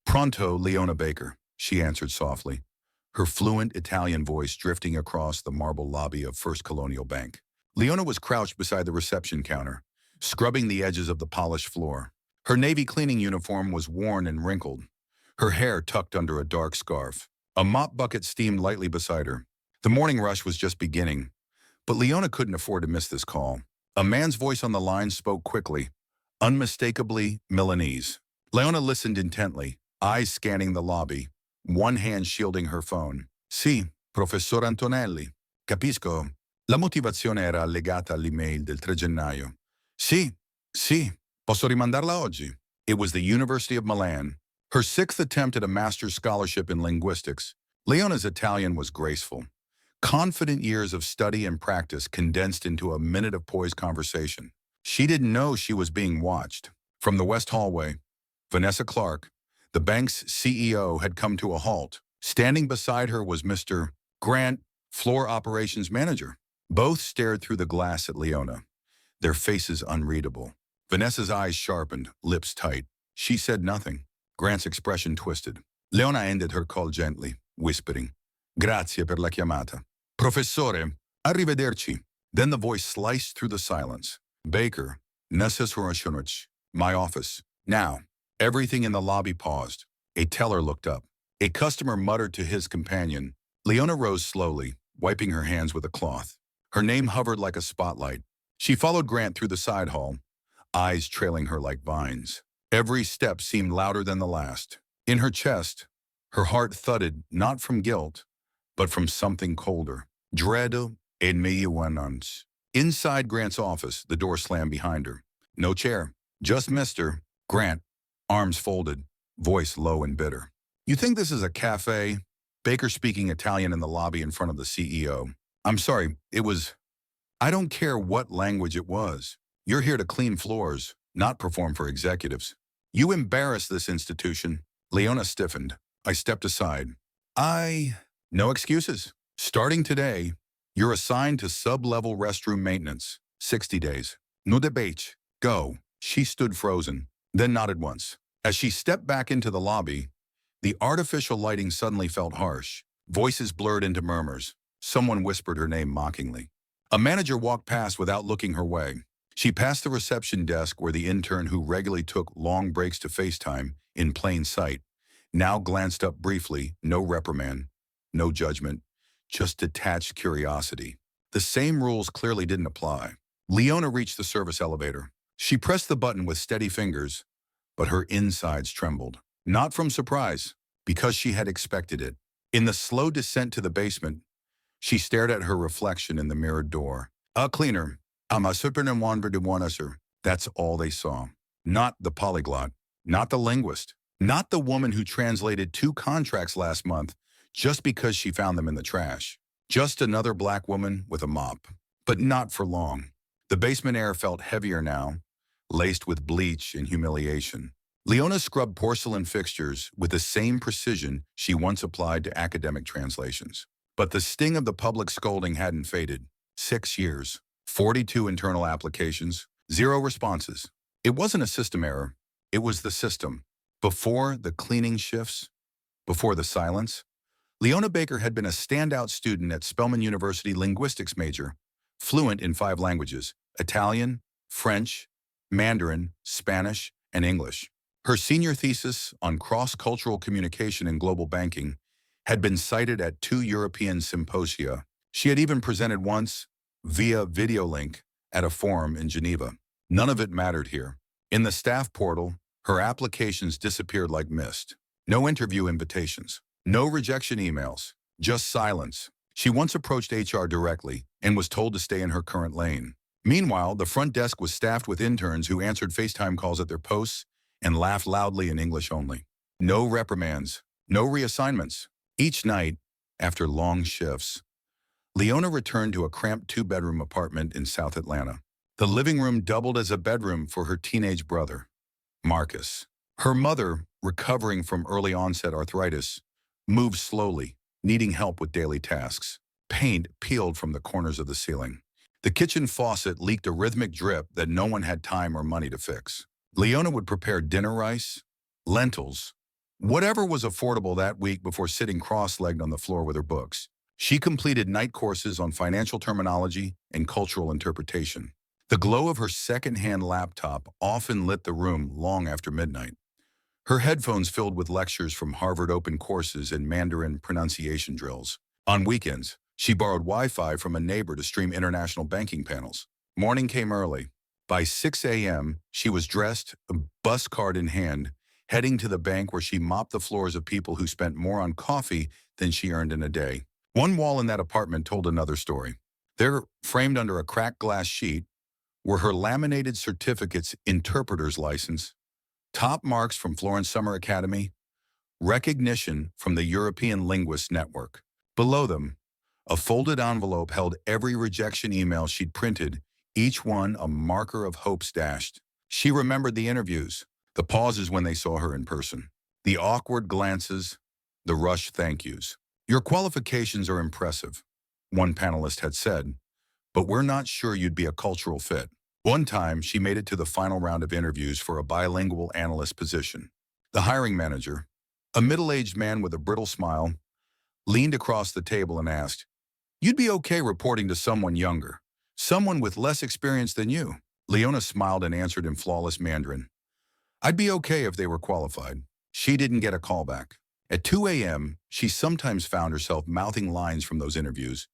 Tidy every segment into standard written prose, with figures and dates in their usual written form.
Pronto, Leona Baker, she answered softly, her fluent Italian voice drifting across the marble lobby of First Colonial Bank. Leona was crouched beside the reception counter, scrubbing the edges of the polished floor. Her navy cleaning uniform was worn and wrinkled, her hair tucked under a dark scarf. A mop bucket steamed lightly beside her. The morning rush was just beginning, but Leona couldn't afford to miss this call. A man's voice on the line spoke quickly, unmistakably Milanese. Leona listened intently, eyes scanning the lobby, one hand shielding her phone. Sì, professor Antonelli. Capisco. La motivazione era legata all'email del 3 gennaio. Sì, sì, posso rimandarla oggi. It was the University of Milan, her sixth attempt at a master's scholarship in linguistics. Leona's Italian was graceful. Confident years of study and practice condensed into a minute of poised conversation. She didn't know she was being watched. From the West Hallway, Vanessa Clark, the bank's CEO, had come to a halt. Standing beside her was Mr. Grant, floor operations manager. Both stared through the glass at Leona, their faces unreadable. Vanessa's eyes sharpened, lips tight. She said nothing. Grant's expression twisted. Leona ended her call gently, whispering, Grazie per la chiamata. Professore, arrivederci. Then the voice sliced through the silence. Baker, my office. Now. Everything in the lobby paused. A teller looked up. A customer muttered to his companion. Leona rose slowly, wiping her hands with a cloth. Her name hovered like a spotlight. She followed Grant through the side hall, eyes trailing her like vines. Every step seemed louder than the last. In her chest, her heart thudded not from guilt, but from something colder. Dread and mejuanans. Inside Grant's office, the door slammed behind her. No chair, just Mr. Grant, arms folded, voice low and bitter. You think this is a cafe? Baker speaking Italian in the lobby in front of the CEO. I'm sorry, I don't care what language it was. You're here to clean floors, not perform for executives. You embarrass this institution. Leona stiffened. I stepped aside. No excuses. Starting today, you're assigned to sub-level restroom maintenance. 60 days. No debate. Go. She stood frozen, then nodded once. As she stepped back into the lobby, the artificial lighting suddenly felt harsh. Voices blurred into murmurs. Someone whispered her name mockingly. A manager walked past without looking her way. She passed the reception desk where the intern who regularly took long breaks to FaceTime, in plain sight, now glanced up briefly, no reprimand, no judgment, just detached curiosity. The same rules clearly didn't apply. Leona reached the service elevator. She pressed the button with steady fingers, but her insides trembled. Not from surprise, because she had expected it. In the slow descent to the basement, she stared at her reflection in the mirrored door. A cleaner. That's all they saw. Not the polyglot, not the linguist, not the woman who translated 2 contracts last month just because she found them in the trash. Just another black woman with a mop. But not for long. The basement air felt heavier now, laced with bleach and humiliation. Leona scrubbed porcelain fixtures with the same precision she once applied to academic translations. But the sting of the public scolding hadn't faded. 6 years, 42 internal applications, 0 responses. It wasn't a system error. It was the system. Before the cleaning shifts, before the silence, Leona Baker had been a standout student at Spelman University linguistics major, fluent in 5 languages, Italian, French, Mandarin, Spanish, and English. Her senior thesis on cross-cultural communication in global banking had been cited at 2 European symposia. She had even presented once, via video link, at a forum in Geneva. None of it mattered here. In the staff portal, her applications disappeared like mist. No interview invitations, no rejection emails, just silence. She once approached HR directly and was told to stay in her current lane. Meanwhile, the front desk was staffed with interns who answered FaceTime calls at their posts and laughed loudly in English only. No reprimands, no reassignments. Each night, after long shifts, Leona returned to a cramped 2-bedroom apartment in South Atlanta. The living room doubled as a bedroom for her teenage brother, Marcus. Her mother, recovering from early onset arthritis, moved slowly, needing help with daily tasks. Paint peeled from the corners of the ceiling. The kitchen faucet leaked a rhythmic drip that no one had time or money to fix. Leona would prepare dinner rice, lentils, whatever was affordable that week before sitting cross-legged on the floor with her books. She completed night courses on financial terminology and cultural interpretation. The glow of her second-hand laptop often lit the room long after midnight. Her headphones filled with lectures from Harvard Open courses and Mandarin pronunciation drills. On weekends, she borrowed Wi-Fi from a neighbor to stream international banking panels. Morning came early. By 6 a.m., she was dressed, a bus card in hand, heading to the bank where she mopped the floors of people who spent more on coffee than she earned in a day. One wall in that apartment told another story. There, framed under a cracked glass sheet, were her laminated certificates, interpreter's license, top marks from Florence Summer Academy, recognition from the European Linguist Network. Below them, a folded envelope held every rejection email she'd printed, each one a marker of hopes dashed. She remembered the interviews, the pauses when they saw her in person, the awkward glances, the rushed thank yous. Your qualifications are impressive, one panelist had said, but we're not sure you'd be a cultural fit. One time, she made it to the final round of interviews for a bilingual analyst position. The hiring manager, a middle-aged man with a brittle smile, leaned across the table and asked, "You'd be okay reporting to someone younger, someone with less experience than you?" Leona smiled and answered in flawless Mandarin, "I'd be okay if they were qualified." She didn't get a call back. At 2 a.m., she sometimes found herself mouthing lines from those interviews,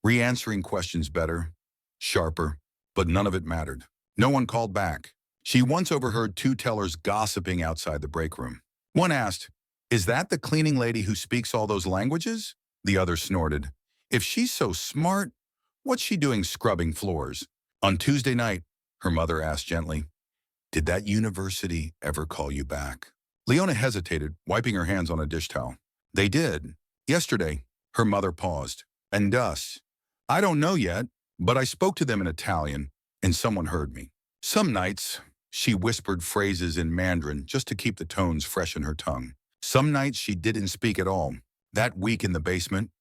re-answering questions better, sharper, but none of it mattered. No one called back. She once overheard two tellers gossiping outside the break room. One asked, "Is that the cleaning lady who speaks all those languages?" The other snorted, "If she's so smart, what's she doing scrubbing floors?" On Tuesday night, her mother asked gently, "Did that university ever call you back?" Leona hesitated, wiping her hands on a dish towel. "They did. Yesterday." Her mother paused. "And us?" "I don't know yet, but I spoke to them in Italian, and someone heard me." Some nights, she whispered phrases in Mandarin just to keep the tones fresh in her tongue. Some nights she didn't speak at all. That week in the basement,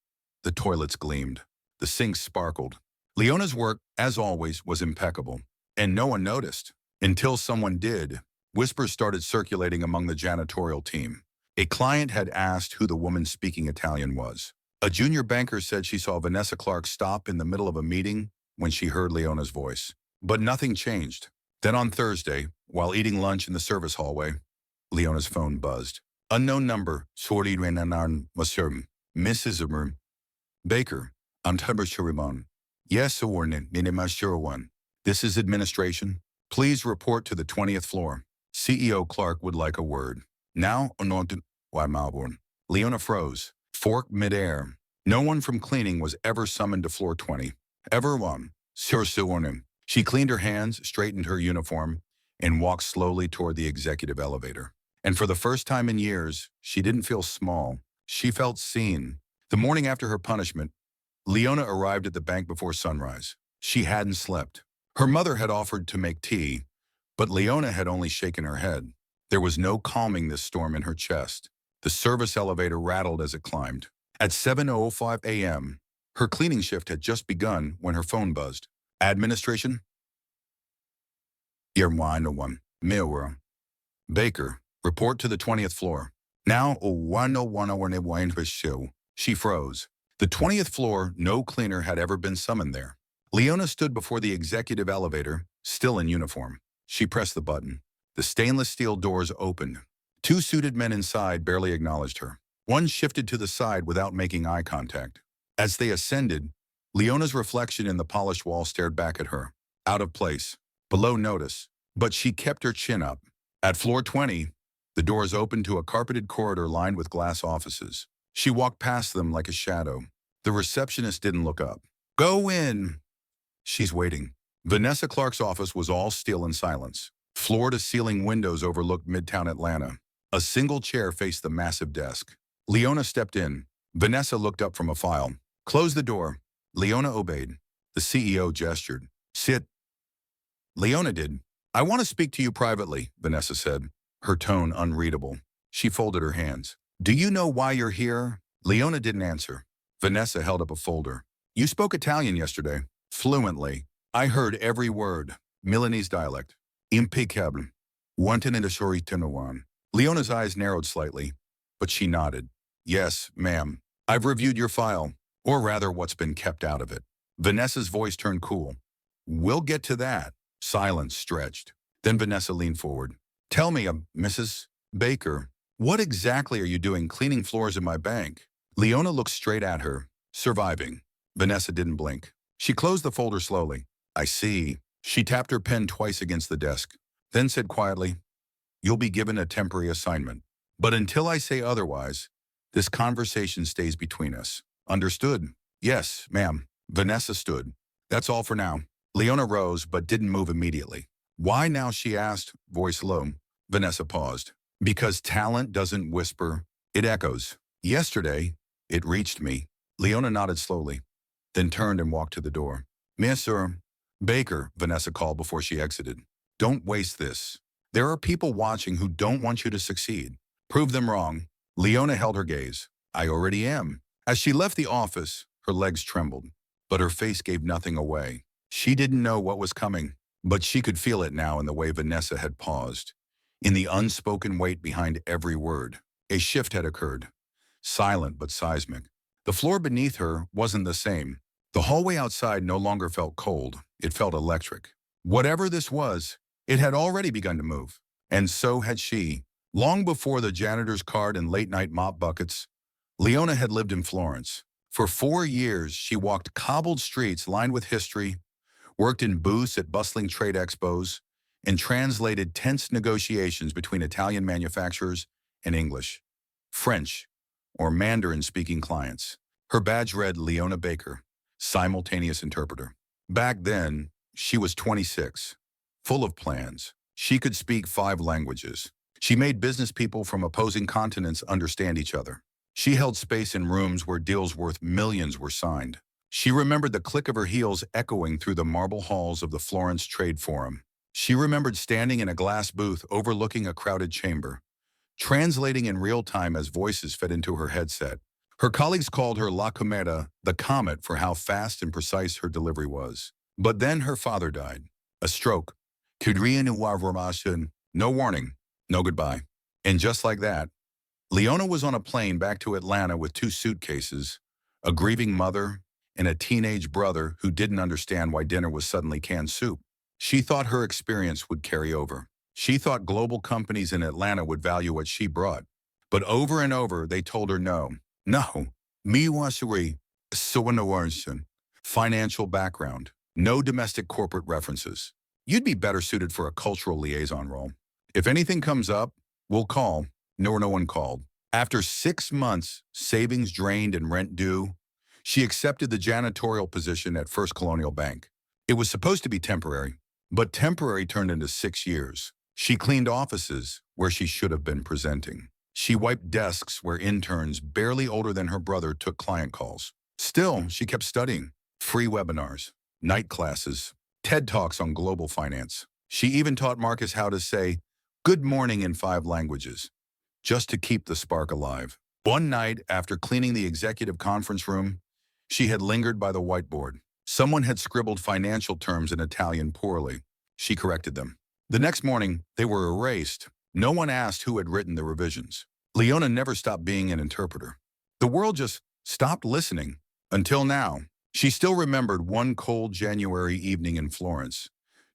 the toilets gleamed. The sinks sparkled. Leona's work, as always, was impeccable, and no one noticed. Until someone did. Whispers started circulating among the janitorial team. A client had asked who the woman speaking Italian was. A junior banker said she saw Vanessa Clark stop in the middle of a meeting when she heard Leona's voice. But nothing changed. Then on Thursday, while eating lunch in the service hallway, Leona's phone buzzed. Unknown number, Sorry Renanan Monsieur, Mrs. Baker, I'm Shuriman. Yes, Warnin, Ninimashuruwan. This is administration. Please report to the 20th floor. CEO Clark would like a word. Now, anointed, why Malborn? Leona froze, forked midair. No one from cleaning was ever summoned to floor 20. Ever one. Sir Suwarnim. She cleaned her hands, straightened her uniform, and walked slowly toward the executive elevator. And for the first time in years, she didn't feel small. She felt seen. The morning after her punishment, Leona arrived at the bank before sunrise. She hadn't slept. Her mother had offered to make tea, but Leona had only shaken her head. There was no calming this storm in her chest. The service elevator rattled as it climbed. At 7:05 a.m., her cleaning shift had just begun when her phone buzzed. Administration? One. Milwell. Baker, report to the 20th floor. Now, she froze. The 20th floor, no cleaner had ever been summoned there. Leona stood before the executive elevator, still in uniform. She pressed the button. The stainless steel doors opened. Two suited men inside barely acknowledged her. One shifted to the side without making eye contact. As they ascended, Leona's reflection in the polished wall stared back at her. Out of place. Below notice. But she kept her chin up. At floor 20, the doors opened to a carpeted corridor lined with glass offices. She walked past them like a shadow. The receptionist didn't look up. "Go in." "She's waiting." Vanessa Clark's office was all still in silence. Floor-to-ceiling windows overlooked Midtown Atlanta. A single chair faced the massive desk. Leona stepped in. Vanessa looked up from a file. "Close the door." Leona obeyed. The CEO gestured. "Sit." Leona did. "I want to speak to you privately," Vanessa said, her tone unreadable. She folded her hands. "Do you know why you're here?" Leona didn't answer. Vanessa held up a folder. "You spoke Italian yesterday." "Fluently. I heard every word." Milanese dialect. "Impeccable. Wanted in a shoritenouan." Leona's eyes narrowed slightly. but she nodded. Yes, ma'am. I've reviewed your file, or rather what's been kept out of it. Vanessa's voice turned cool. We'll get to that. Silence stretched. Then Vanessa leaned forward. Tell me, Mrs. Baker, what exactly are you doing cleaning floors in my bank? Leona looked straight at her, surviving. Vanessa didn't blink. She closed the folder slowly. I see. She tapped her pen twice against the desk, then said quietly, You'll be given a temporary assignment. But until I say otherwise, this conversation stays between us. Understood? Yes, ma'am. Vanessa stood. That's all for now. Leona rose, but didn't move immediately. Why now, she asked, voice low. Vanessa paused. Because talent doesn't whisper, it echoes. Yesterday, it reached me. Leona nodded slowly, then turned and walked to the door. Mr. Baker, Vanessa called before she exited. Don't waste this. There are people watching who don't want you to succeed. Prove them wrong. Leona held her gaze. I already am. As she left the office, her legs trembled, but her face gave nothing away. She didn't know what was coming, but she could feel it now in the way Vanessa had paused, in the unspoken weight behind every word. A shift had occurred, silent but seismic. The floor beneath her wasn't the same. The hallway outside no longer felt cold. It felt electric. Whatever this was, it had already begun to move. And so had she. Long before the janitor's cart and late-night mop buckets, Leona had lived in Florence. For 4 years, she walked cobbled streets lined with history, worked in booths at bustling trade expos, and translated tense negotiations between Italian manufacturers and English, French, or Mandarin-speaking clients. Her badge read Leona Baker, simultaneous interpreter. Back then, she was 26, full of plans. She could speak 5 languages. She made business people from opposing continents understand each other. She held space in rooms where deals worth millions were signed. She remembered the click of her heels echoing through the marble halls of the Florence Trade Forum. She remembered standing in a glass booth overlooking a crowded chamber, translating in real time as voices fed into her headset. Her colleagues called her La Cometa, the comet, for how fast and precise her delivery was. But then her father died. A stroke. No warning, no goodbye. And just like that, Leona was on a plane back to Atlanta with 2 suitcases, a grieving mother, and a teenage brother who didn't understand why dinner was suddenly canned soup. She thought her experience would carry over. She thought global companies in Atlanta would value what she brought. But over and over, they told her no. No. Miwasuri, Suwanawarsan. Financial background. No domestic corporate references. You'd be better suited for a cultural liaison role. If anything comes up, we'll call. No one called. After 6 months, savings drained and rent due, she accepted the janitorial position at First Colonial Bank. It was supposed to be temporary, but temporary turned into 6 years. She cleaned offices where she should have been presenting. She wiped desks where interns barely older than her brother took client calls. Still, she kept studying. Free webinars, night classes, TED Talks on global finance. She even taught Marcus how to say good morning in 5 languages, just to keep the spark alive. One night, after cleaning the executive conference room, she had lingered by the whiteboard. Someone had scribbled financial terms in Italian poorly. She corrected them. The next morning, they were erased. No one asked who had written the revisions. Leona never stopped being an interpreter. The world just stopped listening. Until now, she still remembered one cold January evening in Florence,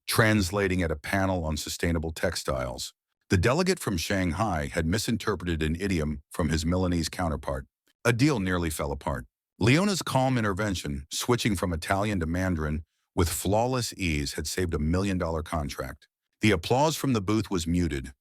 translating at a panel on sustainable textiles. The delegate from Shanghai had misinterpreted an idiom from his Milanese counterpart. A deal nearly fell apart. Leona's calm intervention, switching from Italian to Mandarin with flawless ease, had saved $1 million contract. The applause from the booth was muted,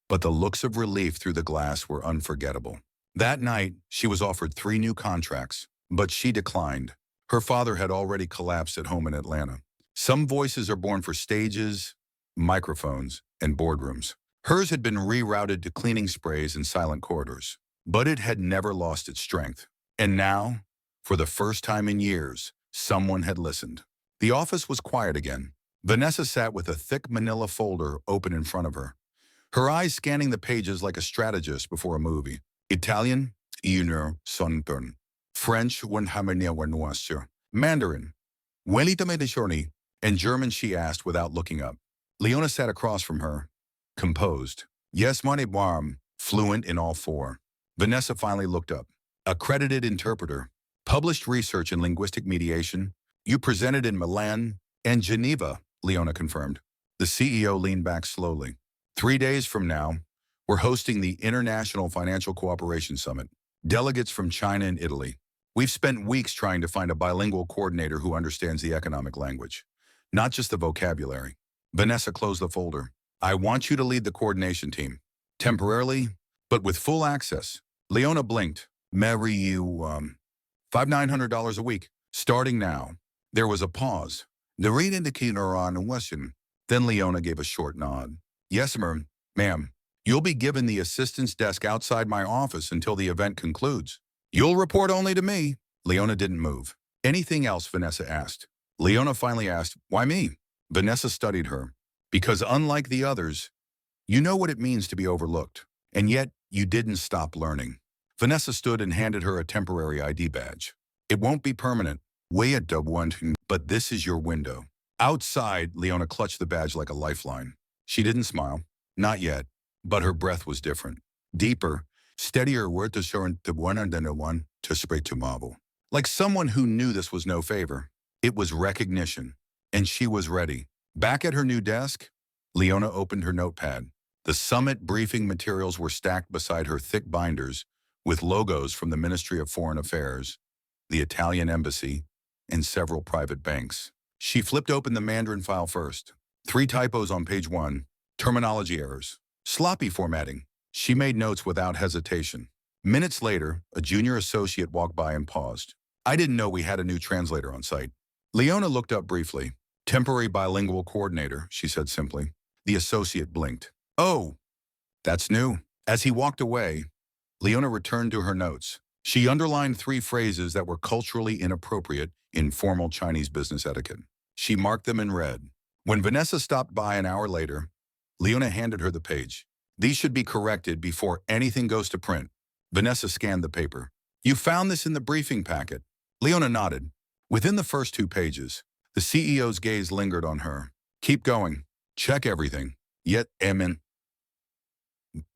but the looks of relief through the glass were unforgettable. That night, she was offered 3 new contracts, but she declined. Her father had already collapsed at home in Atlanta. Some voices are born for stages, microphones, and boardrooms. Hers had been rerouted to cleaning sprays and silent corridors, but it had never lost its strength. And now, for the first time in years, someone had listened. The office was quiet again. Vanessa sat with a thick manila folder open in front of her, her eyes scanning the pages like a strategist before a movie. Italian, sonturn. French, Mandarin, and German, she asked without looking up. Leona sat across from her, composed. Yes, money warm, fluent in all 4. Vanessa finally looked up. Accredited interpreter. Published research in linguistic mediation. You presented in Milan and Geneva, Leona confirmed. The CEO leaned back slowly. 3 days from now, we're hosting the International Financial Cooperation Summit. Delegates from China and Italy. We've spent weeks trying to find a bilingual coordinator who understands the economic language, not just the vocabulary. Vanessa closed the folder. I want you to lead the coordination team. Temporarily, but with full access. Leona blinked. Marry you, $5,900 a week. Starting now. There was a pause. The read indicator on Weston. Then Leona gave a short nod. Yes, ma'am. You'll be given the assistant's desk outside my office until the event concludes. You'll report only to me. Leona didn't move. Anything else, Vanessa asked. Leona finally asked, why me? Vanessa studied her. Because unlike the others, you know what it means to be overlooked. And yet, you didn't stop learning. Vanessa stood and handed her a temporary ID badge. It won't be permanent. But this is your window. Outside, Leona clutched the badge like a lifeline. She didn't smile. Not yet. But her breath was different. Deeper, steadier word to show the one and then a one to spray to marble. Like someone who knew this was no favor. It was recognition. And she was ready. Back at her new desk, Leona opened her notepad. The summit briefing materials were stacked beside her thick binders with logos from the Ministry of Foreign Affairs, the Italian Embassy, and several private banks. She flipped open the Mandarin file first. 3 typos on page 1, terminology errors, sloppy formatting. She made notes without hesitation. Minutes later, a junior associate walked by and paused. I didn't know we had a new translator on site. Leona looked up briefly. Temporary bilingual coordinator, she said simply. The associate blinked. Oh, that's new. As he walked away, Leona returned to her notes. She underlined 3 phrases that were culturally inappropriate in formal Chinese business etiquette. She marked them in red. When Vanessa stopped by an hour later, Leona handed her the page. These should be corrected before anything goes to print. Vanessa scanned the paper. You found this in the briefing packet. Leona nodded. Within the first 2 pages, the CEO's gaze lingered on her. Keep going. Check everything. Yet,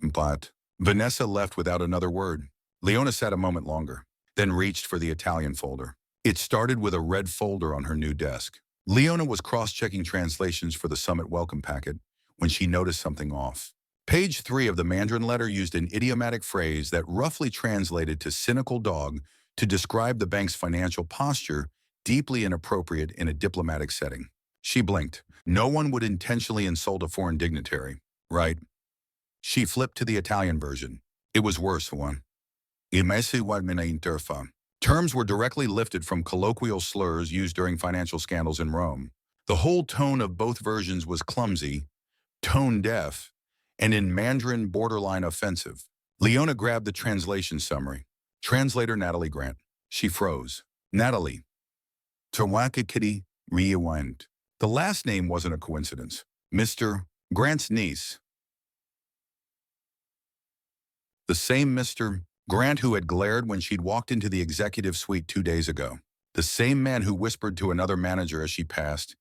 But Vanessa left without another word. Leona sat a moment longer, then reached for the Italian folder. It started with a red folder on her new desk. Leona was cross-checking translations for the summit welcome packet when she noticed something off. Page 3 of the Mandarin letter used an idiomatic phrase that roughly translated to cynical dog to describe the bank's financial posture, deeply inappropriate in a diplomatic setting. She blinked. No one would intentionally insult a foreign dignitary, right? She flipped to the Italian version. It was worse, one. Terms were directly lifted from colloquial slurs used during financial scandals in Rome. The whole tone of both versions was clumsy, tone-deaf, and in Mandarin borderline offensive. Leona grabbed the translation summary. Translator Natalie Grant. She froze. Natalie. Tawakakiti rewind. The last name wasn't a coincidence. Mr. Grant's niece. The same Mr. Grant who had glared when she'd walked into the executive suite 2 days ago. The same man who whispered to another manager as she passed,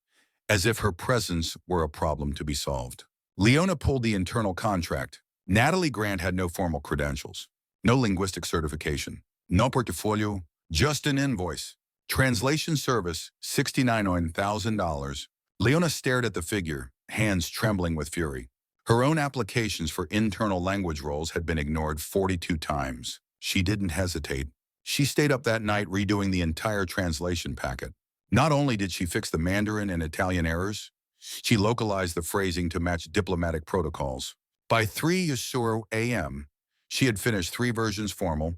as if her presence were a problem to be solved. Leona pulled the internal contract. Natalie Grant had no formal credentials, no linguistic certification, no portfolio, just an invoice. Translation service, $69,000. Leona stared at the figure, hands trembling with fury. Her own applications for internal language roles had been ignored 42 times. She didn't hesitate. She stayed up that night redoing the entire translation packet. Not only did she fix the Mandarin and Italian errors, she localized the phrasing to match diplomatic protocols. By 3 a.m., she had finished 3 versions formal,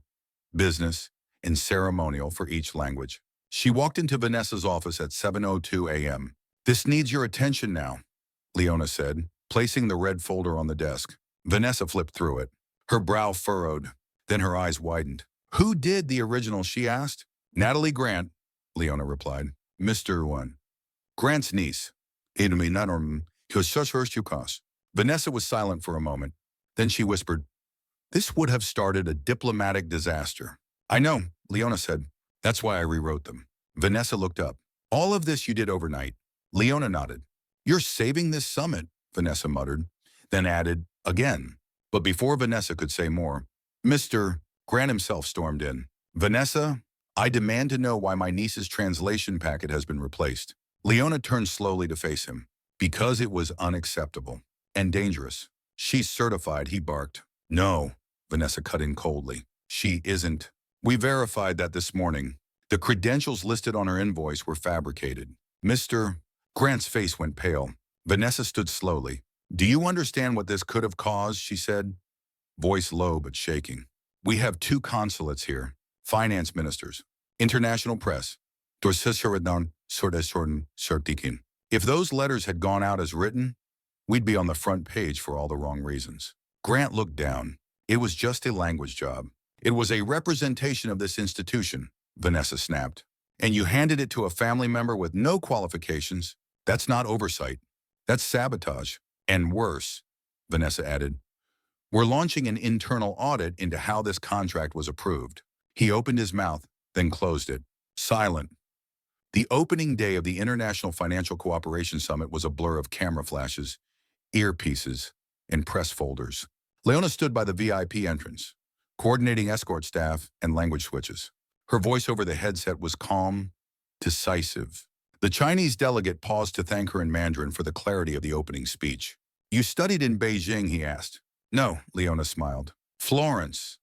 business, and ceremonial for each language. She walked into Vanessa's office at 7:02 a.m. This needs your attention now, Leona said, placing the red folder on the desk. Vanessa flipped through it. Her brow furrowed, then her eyes widened. Who did the original, she asked. Natalie Grant, Leona replied. Mr. One. Grant's niece. Vanessa was silent for a moment. Then she whispered, this would have started a diplomatic disaster. I know, Leona said. That's why I rewrote them. Vanessa looked up. All of this you did overnight. Leona nodded. You're saving this summit, Vanessa muttered, then added, again. But before Vanessa could say more, Mr. Grant himself stormed in. Vanessa, I demand to know why my niece's translation packet has been replaced. Leona turned slowly to face him. Because it was unacceptable and dangerous. She's certified, he barked. No, Vanessa cut in coldly. She isn't. We verified that this morning. The credentials listed on her invoice were fabricated. Mr. Grant's face went pale. Vanessa stood slowly. Do you understand what this could have caused, she said, voice low but shaking. We have 2 consulates here, finance ministers, international press. If those letters had gone out as written, we'd be on the front page for all the wrong reasons. Grant looked down. It was just a language job. It was a representation of this institution, Vanessa snapped. And you handed it to a family member with no qualifications. That's not oversight. That's sabotage. And worse, Vanessa added, we're launching an internal audit into how this contract was approved. He opened his mouth, then closed it. Silent. The opening day of the International Financial Cooperation Summit was a blur of camera flashes, earpieces, and press folders. Leona stood by the VIP entrance, coordinating escort staff and language switches. Her voice over the headset was calm, decisive. The Chinese delegate paused to thank her in Mandarin for the clarity of the opening speech. You studied in Beijing, he asked. No, Leona smiled. Florence.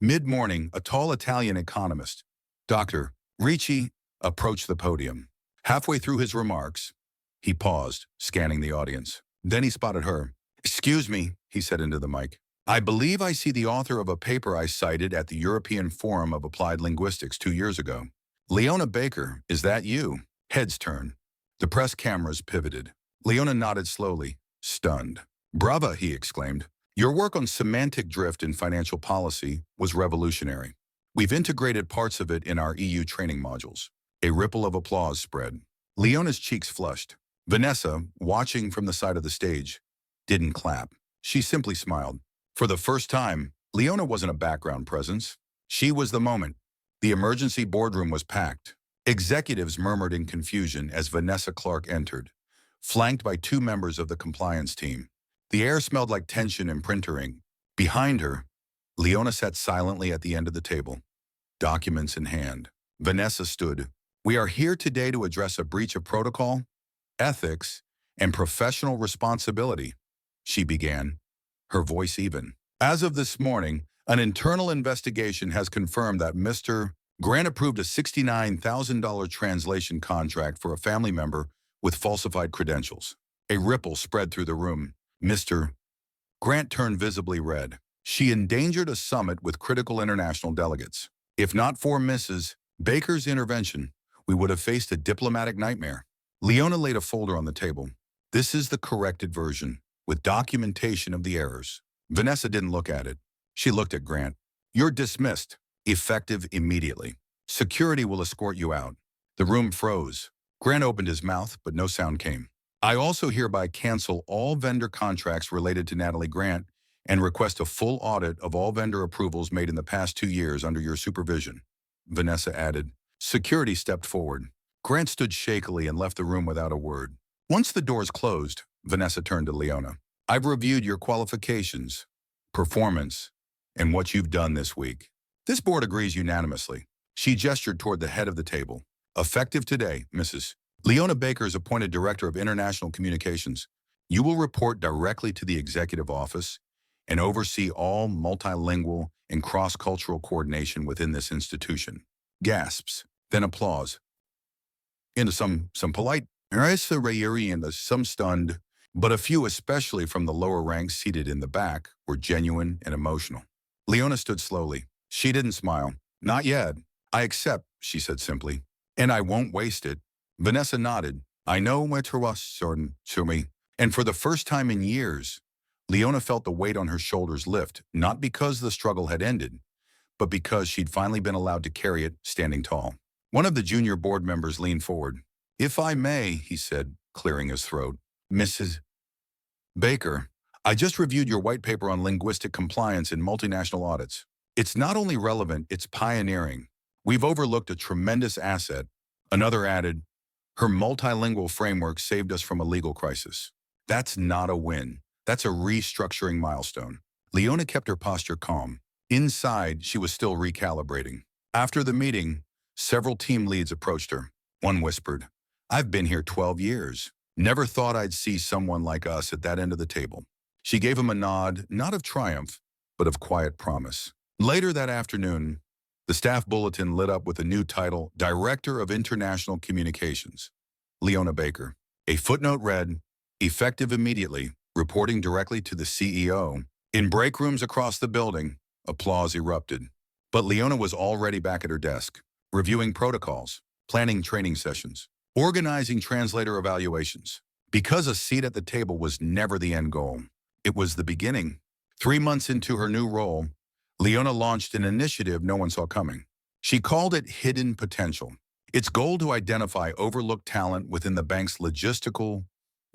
Mid-morning, a tall Italian economist, Dr. Ricci, approached the podium. Halfway through his remarks, he paused, scanning the audience. Then he spotted her. Excuse me, he said into the mic. I believe I see the author of a paper I cited at the European Forum of Applied Linguistics 2 years ago. Leona Baker, is that you? Heads turned. The press cameras pivoted. Leona nodded slowly, stunned. Brava, he exclaimed. Your work on semantic drift in financial policy was revolutionary. We've integrated parts of it in our EU training modules. A ripple of applause spread. Leona's cheeks flushed. Vanessa, watching from the side of the stage, didn't clap. She simply smiled. For the first time, Leona wasn't a background presence. She was the moment. The emergency boardroom was packed. Executives murmured in confusion as Vanessa Clark entered, flanked by 2 members of the compliance team. The air smelled like tension and printer ink. Behind her, Leona sat silently at the end of the table, documents in hand. Vanessa stood. We are here today to address a breach of protocol, ethics, and professional responsibility, she began, her voice even. As of this morning, an internal investigation has confirmed that Mr. Grant approved a $69,000 translation contract for a family member with falsified credentials. A ripple spread through the room. Mr. Grant turned visibly red. She endangered a summit with critical international delegates. If not for Mrs. Baker's intervention, we would have faced a diplomatic nightmare. Leona laid a folder on the table. This is the corrected version, with documentation of the errors. Vanessa didn't look at it. She looked at Grant. You're dismissed, effective immediately. Security will escort you out. The room froze. Grant opened his mouth, but no sound came. I also hereby cancel all vendor contracts related to Natalie Grant and request a full audit of all vendor approvals made in the past 2 years under your supervision, Vanessa added. Security stepped forward. Grant stood shakily and left the room without a word. Once the doors closed, Vanessa turned to Leona. I've reviewed your qualifications, performance, and what you've done this week. This board agrees unanimously. She gestured toward the head of the table. Effective today, Mrs. Leona Baker is appointed Director of International Communications. You will report directly to the Executive Office and oversee all multilingual and cross-cultural coordination within this institution. Gasps, then applause. Into some polite, and some stunned, but a few, especially from the lower ranks seated in the back, were genuine and emotional. Leona stood slowly. She didn't smile. Not yet. I accept, she said simply. And I won't waste it. Vanessa nodded. I know where to was to me. And for the first time in years, Leona felt the weight on her shoulders lift, not because the struggle had ended, but because she'd finally been allowed to carry it standing tall. One of the junior board members leaned forward. If I may, he said, clearing his throat. Mrs. Baker, I just reviewed your white paper on linguistic compliance in multinational audits. It's not only relevant, it's pioneering. We've overlooked a tremendous asset. Another added, her multilingual framework saved us from a legal crisis. That's not a win. That's a restructuring milestone. Leona kept her posture calm. Inside, she was still recalibrating. After the meeting, several team leads approached her. One whispered, "I've been here 12 years. Never thought I'd see someone like us at that end of the table." She gave him a nod, not of triumph, but of quiet promise. Later that afternoon, the staff bulletin lit up with a new title, Director of International Communications, Leona Baker. A footnote read, "Effective immediately, reporting directly to the CEO." In break rooms across the building, applause erupted. But Leona was already back at her desk, reviewing protocols, planning training sessions, organizing translator evaluations. Because a seat at the table was never the end goal, it was the beginning. 3 months into her new role, Leona launched an initiative no one saw coming. She called it Hidden Potential. Its goal to identify overlooked talent within the bank's logistical,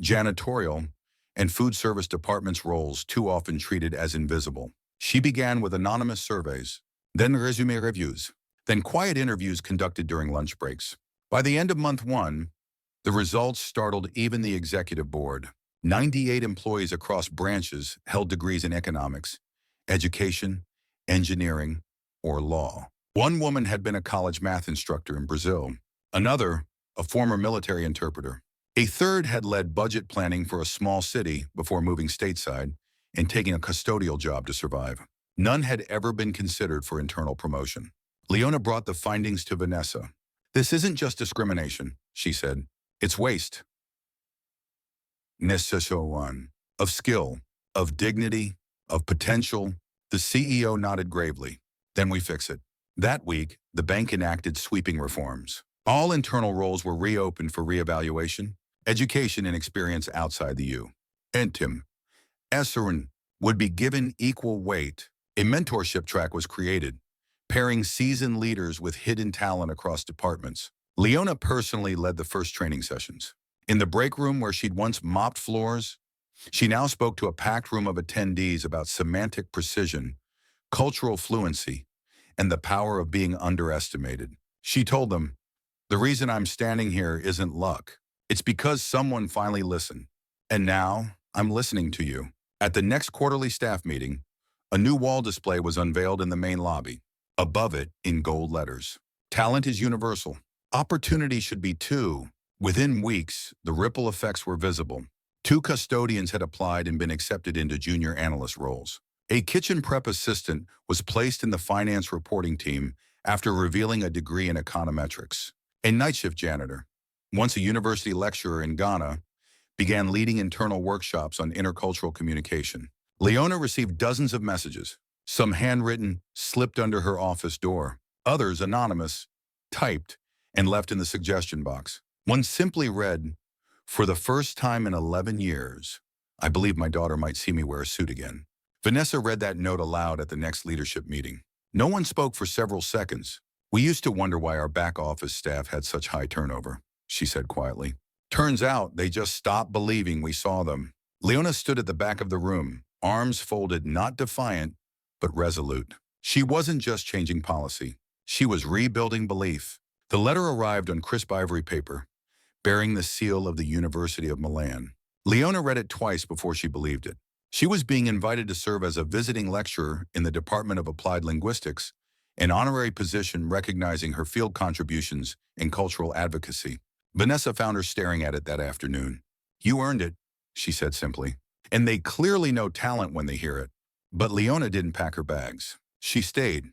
janitorial, and food service departments roles too often treated as invisible. She began with anonymous surveys, then resume reviews, then quiet interviews conducted during lunch breaks. By the end of month 1, the results startled even the executive board. 98 employees across branches held degrees in economics, education, engineering, or law. One woman had been a college math instructor in Brazil, another, a former military interpreter. A third had led budget planning for a small city before moving stateside and taking a custodial job to survive. None had ever been considered for internal promotion. Leona brought the findings to Vanessa. "This isn't just discrimination," she said. "It's waste. Necessary of skill, of dignity, of potential." The CEO nodded gravely. "Then we fix it." That week, the bank enacted sweeping reforms. All internal roles were reopened for reevaluation, education and experience outside the U. Entim. Esserin would be given equal weight. A mentorship track was created, pairing seasoned leaders with hidden talent across departments. Leona personally led the first training sessions. In the break room where she'd once mopped floors, she now spoke to a packed room of attendees about semantic precision, cultural fluency, and the power of being underestimated. She told them, "The reason I'm standing here isn't luck. It's because someone finally listened. And now, I'm listening to you." At the next quarterly staff meeting, a new wall display was unveiled in the main lobby. Above it, in gold letters, "Talent is universal. Opportunity should be too." Within weeks, the ripple effects were visible. 2 custodians had applied and been accepted into junior analyst roles. A kitchen prep assistant was placed in the finance reporting team after revealing a degree in econometrics. A night shift janitor, once a university lecturer in Ghana, began leading internal workshops on intercultural communication. Leona received dozens of messages. Some handwritten, slipped under her office door. Others, anonymous, typed, and left in the suggestion box. One simply read, "For the first time in 11 years, I believe my daughter might see me wear a suit again." Vanessa read that note aloud at the next leadership meeting. No one spoke for several seconds. "We used to wonder why our back office staff had such high turnover," she said quietly. "Turns out they just stopped believing we saw them." Leona stood at the back of the room, arms folded, not defiant, but resolute. She wasn't just changing policy. She was rebuilding belief. The letter arrived on crisp ivory paper, bearing the seal of the University of Milan. Leona read it twice before she believed it. She was being invited to serve as a visiting lecturer in the Department of Applied Linguistics, an honorary position recognizing her field contributions in cultural advocacy. Vanessa found her staring at it that afternoon. "You earned it," she said simply. "And they clearly know talent when they hear it." But Leona didn't pack her bags. She stayed.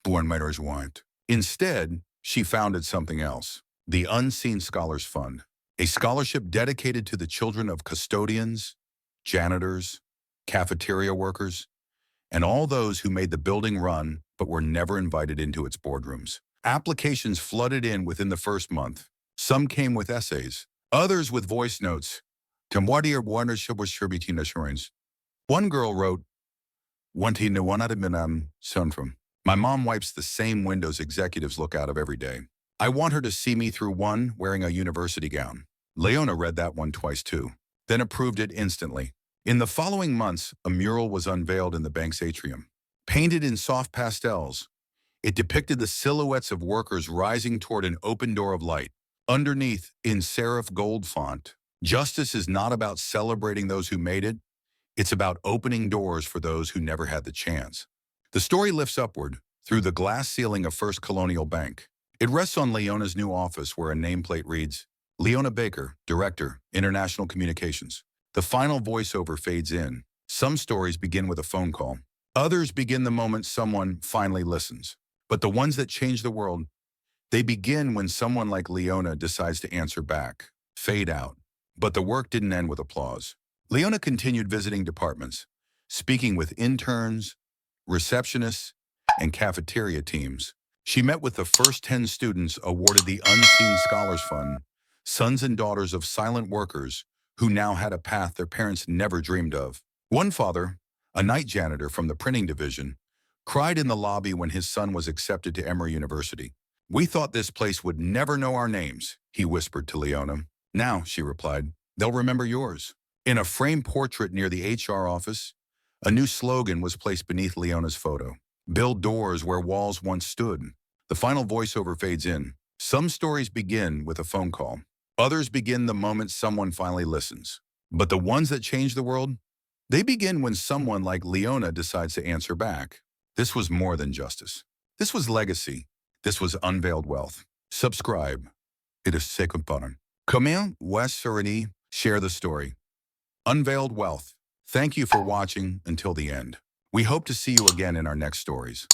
Born Matters want. Instead, she founded something else. The Unseen Scholars Fund, a scholarship dedicated to the children of custodians, janitors, cafeteria workers, and all those who made the building run but were never invited into its boardrooms. Applications flooded in within the first month. Some came with essays, others with voice notes. One girl wrote, "My mom wipes the same windows executives look out of every day. I want her to see me through one wearing a university gown." Leona read that one twice too, then approved it instantly. In the following months, a mural was unveiled in the bank's atrium. Painted in soft pastels, it depicted the silhouettes of workers rising toward an open door of light. Underneath, in serif gold font, "Justice is not about celebrating those who made it, It's about opening doors for those who never had the chance. The story lifts upward through the glass ceiling of First Colonial Bank. It rests on Leona's new office where a nameplate reads, Leona Baker, Director, International Communications. The final voiceover fades in. Some stories begin with a phone call. Others begin the moment someone finally listens. But the ones that change the world, they begin when someone like Leona decides to answer back. Fade out. But the work didn't end with applause. Leona continued visiting departments, speaking with interns, receptionists, and cafeteria teams. She met with the first 10 students awarded the Unseen Scholars Fund, sons and daughters of silent workers who now had a path their parents never dreamed of. One father, a night janitor from the printing division, cried in the lobby when his son was accepted to Emory University. "We thought this place would never know our names," he whispered to Leona. "Now," she replied, "they'll remember yours." In a framed portrait near the HR office, a new slogan was placed beneath Leona's photo. Build doors where walls once stood. The final voiceover fades in. Some stories begin with a phone call. Others begin the moment someone finally listens. But the ones that change the world, they begin when someone like Leona decides to answer back. This was more than justice. This was legacy. This was unveiled wealth. Subscribe. It is second button. Comment, West Serenity, share the story. Unveiled wealth. Thank you for watching until the end. We hope to see you again in our next stories.